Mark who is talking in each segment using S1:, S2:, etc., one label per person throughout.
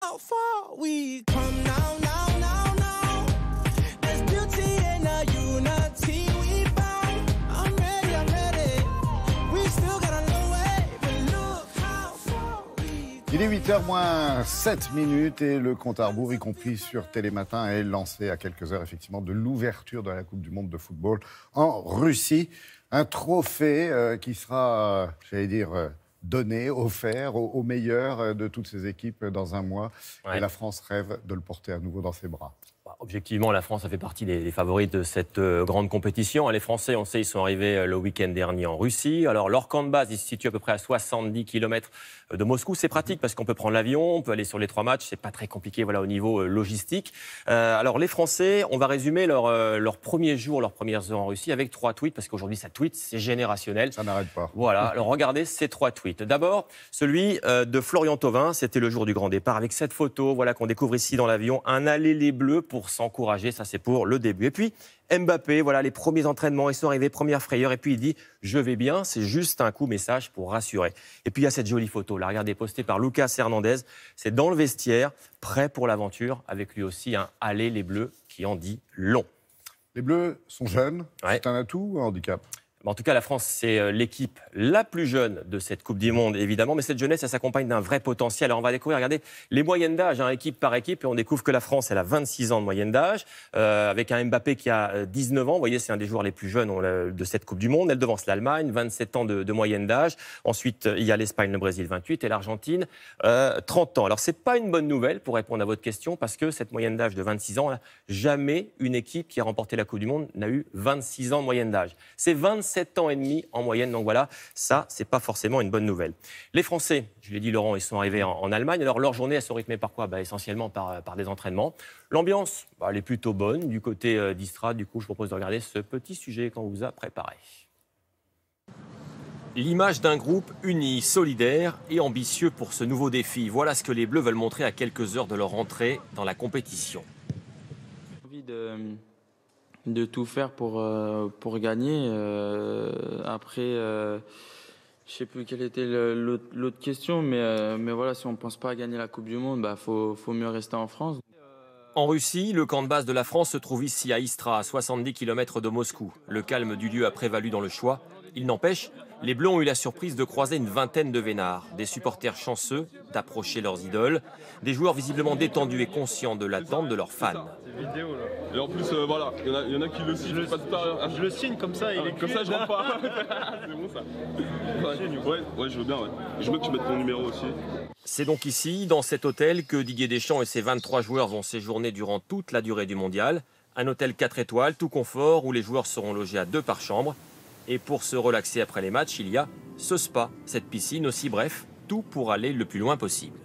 S1: how far we come now, now, now, now. There's beauty in the unity we found. I'm ready. We still got a long way, but look how far we come.
S2: Il est 8h moins 7 minutes et le compte à rebours, y compris sur Télématin, est lancé à quelques heures effectivement de l'ouverture de la Coupe du Monde de football en Russie. Un trophée qui sera, donné, offert aux meilleurs de toutes ces équipes dans un mois. Ouais. Et la France rêve de le porter à nouveau dans ses bras.
S3: Objectivement, la France a fait partie des favoris de cette grande compétition. Les Français, on sait, ils sont arrivés le week-end dernier en Russie. Alors, leur camp de base, il se situe à peu près à 70 km de Moscou. C'est pratique parce qu'on peut prendre l'avion, on peut aller sur les 3 matchs. C'est pas très compliqué, voilà, au niveau logistique. Alors, les Français, on va résumer leur premier jour, leurs premières heures en Russie avec 3 tweets parce qu'aujourd'hui, ça tweet, c'est générationnel.
S2: Ça n'arrête pas.
S3: Voilà. Alors, regardez ces 3 tweets. D'abord, celui de Florian Thauvin. C'était le jour du grand départ avec cette photo, voilà, qu'on découvre ici dans l'avion. Un aller les bleus pour s'encourager, ça c'est pour le début. Et puis Mbappé, voilà les premiers entraînements, ils sont arrivés, première frayeur, et puis il dit « Je vais bien », c'est juste un coup message pour rassurer. Et puis il y a cette jolie photo, là, regardez, postée par Lucas Hernandez, c'est dans le vestiaire, prêt pour l'aventure, avec lui aussi un « Allez les Bleus » qui en dit long.
S2: Les Bleus sont jeunes, ouais. C'est un atout ou un handicap ?
S3: En tout cas, la France, c'est l'équipe la plus jeune de cette Coupe du Monde, évidemment. Mais cette jeunesse, elle s'accompagne d'un vrai potentiel. Alors, on va découvrir, regardez, les moyennes d'âge, équipe par équipe. Et on découvre que la France, elle a 26 ans de moyenne d'âge, avec un Mbappé qui a 19 ans. Vous voyez, c'est un des joueurs les plus jeunes de cette Coupe du Monde. Elle devance l'Allemagne, 27 ans de moyenne d'âge. Ensuite, il y a l'Espagne, le Brésil, 28, et l'Argentine, 30 ans. Alors, c'est pas une bonne nouvelle pour répondre à votre question, parce que cette moyenne d'âge de 26 ans, jamais une équipe qui a remporté la Coupe du Monde n'a eu 26 ans de moyenne d'âge. C'est 27 ans et demi en moyenne, donc voilà, ça, c'est pas forcément une bonne nouvelle. Les Français, je l'ai dit Laurent, ils sont arrivés en Allemagne, alors leur journée, elles sont rythmées par quoi ? Essentiellement par des entraînements. L'ambiance, elle est plutôt bonne du côté d'Istra, du coup, je propose de regarder ce petit sujet qu'on vous a préparé. L'image d'un groupe uni, solidaire et ambitieux pour ce nouveau défi. Voilà ce que les Bleus veulent montrer à quelques heures de leur entrée dans la compétition.
S4: J'ai envie de tout faire pour gagner. Après, je ne sais plus quelle était l'autre question, mais voilà, si on ne pense pas à gagner la Coupe du Monde, faut mieux rester en France.
S3: En Russie, le camp de base de la France se trouve ici à Istra, à 70 km de Moscou. Le calme du lieu a prévalu dans le choix. Il n'empêche, les Bleus ont eu la surprise de croiser une vingtaine de vénards, des supporters chanceux d'approcher leurs idoles, des joueurs visiblement détendus et conscients de l'attente de leurs fans.
S5: Et en plus, voilà, il y en a qui le signent.
S6: Je le signe comme ça, il est
S5: comme ça, je rentre pas. C'est bon ça. Ouais, je veux bien, ouais. Je veux que tu mettes ton numéro aussi.
S3: C'est donc ici, dans cet hôtel, que Didier Deschamps et ses 23 joueurs vont séjourner durant toute la durée du mondial. Un hôtel 4 étoiles, tout confort, où les joueurs seront logés à 2 par chambre. Et pour se relaxer après les matchs, il y a ce spa, cette piscine aussi, bref, tout pour aller le plus loin possible.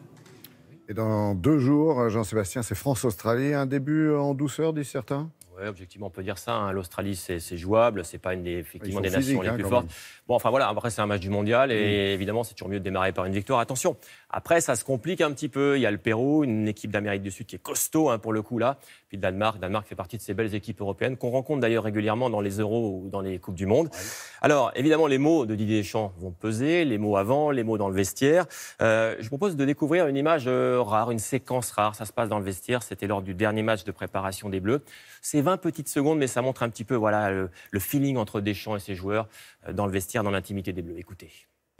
S2: Et dans 2 jours, Jean-Sébastien, c'est France-Australie, un début en douceur, disent certains ?
S3: Oui, objectivement, on peut dire ça. L'Australie, c'est jouable. C'est pas effectivement des nations les plus fortes. Bon, enfin voilà, après, c'est un match du mondial et évidemment, c'est toujours mieux de démarrer par une victoire. Attention, après, ça se complique un petit peu. Il y a le Pérou, une équipe d'Amérique du Sud qui est costaud pour le coup là. Puis le Danemark. Le Danemark fait partie de ces belles équipes européennes qu'on rencontre d'ailleurs régulièrement dans les Euros ou dans les Coupes du Monde. Ouais. Alors, évidemment, les mots de Didier Deschamps vont peser, les mots avant, les mots dans le vestiaire. Je vous propose de découvrir une image rare, une séquence rare. Ça se passe dans le vestiaire. C'était lors du dernier match de préparation des Bleus. C'est 20 petites secondes, mais ça montre un petit peu le feeling entre Deschamps et ses joueurs dans le vestiaire, dans l'intimité des Bleus. Écoutez.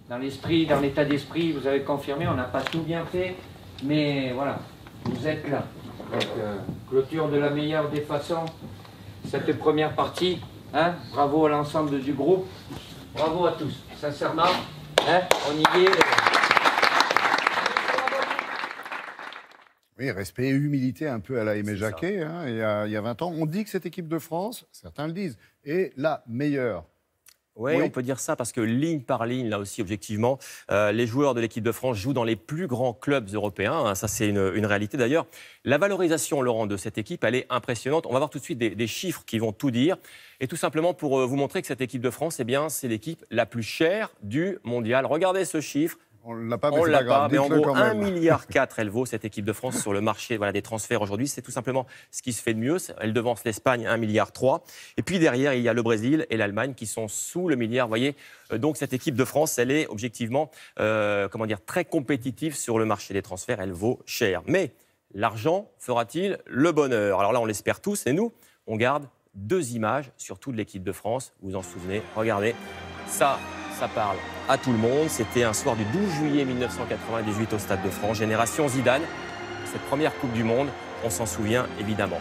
S7: Dans l'esprit, dans l'état d'esprit, vous avez confirmé, on n'a pas tout bien fait, mais voilà, vous êtes là. Donc, clôture de la meilleure des façons, cette première partie. Bravo à l'ensemble du groupe, bravo à tous, sincèrement, on y est.
S2: Oui, respect et humilité un peu à la Aimé Jacquet, il y a 20 ans. On dit que cette équipe de France, certains le disent, est la meilleure.
S3: Oui, on peut dire ça parce que ligne par ligne, là aussi, objectivement, les joueurs de l'équipe de France jouent dans les plus grands clubs européens. Ça, c'est une réalité. D'ailleurs, la valorisation, Laurent, de cette équipe, elle est impressionnante. On va voir tout de suite des chiffres qui vont tout dire. Et tout simplement pour vous montrer que cette équipe de France, c'est l'équipe la plus chère du mondial. Regardez ce chiffre.
S2: On ne l'a pas, mais
S3: On
S2: c'est
S3: l'a
S2: pas grave.
S3: pas, mais en
S2: Dites-le
S3: gros,
S2: quand même.
S3: 1,4 milliard elle vaut, cette équipe de France, sur le marché des transferts aujourd'hui. C'est tout simplement ce qui se fait de mieux. Elle devance l'Espagne, 1,3 milliard. Et puis derrière, il y a le Brésil et l'Allemagne qui sont sous le milliard. Vous voyez, donc cette équipe de France, elle est objectivement très compétitive sur le marché des transferts. Elle vaut cher. Mais l'argent fera-t-il le bonheur? Alors là, on l'espère tous. Et nous, on garde 2 images, surtout de l'équipe de France. Vous vous en souvenez? Regardez, ça parle à tout le monde. C'était un soir du 12 juillet 1998 au Stade de France. Génération Zidane, cette première Coupe du Monde, on s'en souvient évidemment.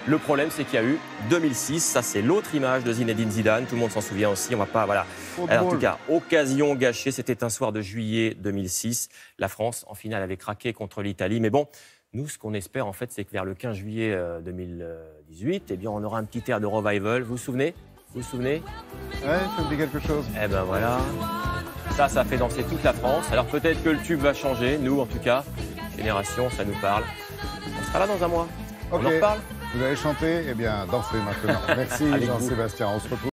S3: Le problème, c'est qu'il y a eu 2006. Ça, c'est l'autre image de Zinedine Zidane. Tout le monde s'en souvient aussi. On va pas, voilà. Alors, en tout cas, occasion gâchée. C'était un soir de juillet 2006. La France, en finale, avait craqué contre l'Italie. Mais bon, nous, ce qu'on espère, en fait, c'est que vers le 15 juillet 2018, eh bien, on aura un petit air de revival. Vous vous souvenez? Vous vous souvenez?
S2: Ouais, ça me dit quelque chose.
S3: Eh ben voilà. Ça fait danser toute la France. Alors peut-être que le tube va changer. Nous, en tout cas, Génération, ça nous parle. On sera là dans un mois.
S2: Ok.
S3: On en reparle.
S2: Vous avez chanté? Eh bien, dansez maintenant. Merci
S3: Avec vous.
S2: Jean-Sébastien. On se retrouve.